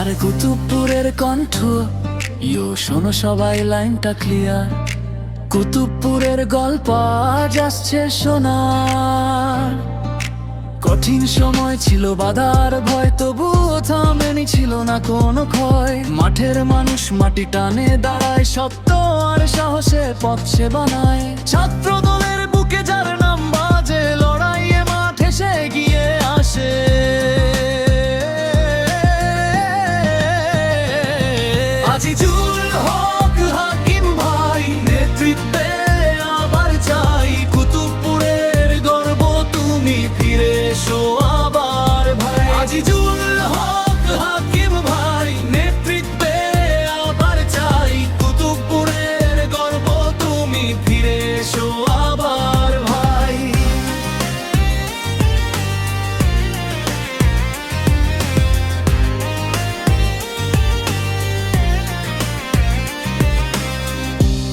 আর কুতুবপুরের কণ্ঠ, ইয়ো শোনো সবাই লাইনটা ক্লিয়ার। কুতুবপুরের গল্প আজ আসছে শোনার। কঠিন সময় ছিল, বাধার ভয়, তবুও থামেনি, ছিল না কোনো ক্ষয়। মাঠের মানুষ মাটি টানে দাঁড়ায়, সত্য আর সাহসে পথ সে বানায়। ছাত্র দলের বুকে যার নাম বাজে, লড়াইয়ে মাঠে সে এগিয়ে আসে। আজিজুল হক হাকিম ভাই নেতৃত্বে আবার চাই। কুতুবপুরের গর্ব তুমি, ফিরে এসো আবার ভাই। আজিজুল হক হাকিম ভাই নেতৃত্বে আবার চাই। কুতুবপুরের গর্ব তুমি, ফিরে এসো আবার ভাই।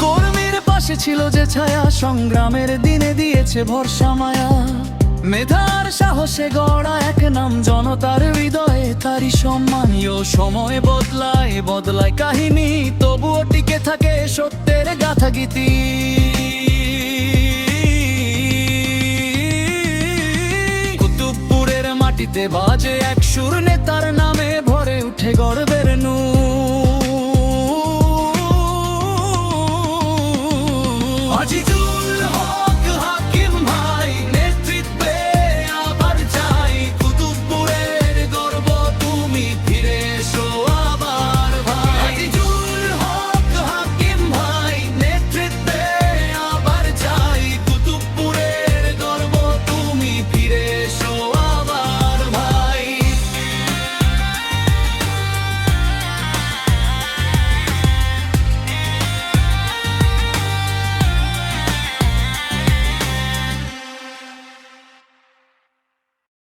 কর্মীর পাশে ছিল যে ছায়া, সংগ্রামের দিনে দিয়েছে ভরসা মায়া। মেধার সাহসে গড়া এক নাম, জনতার হৃদয়ে তারই সম্মানীয়। সময় বদলায় বদলায় কাহিনী, তবুও টিকে থাকে সত্যের গাথা গীতি। কুতুবপুরের মাটিতে বাজে এক সুর, নেতার নামে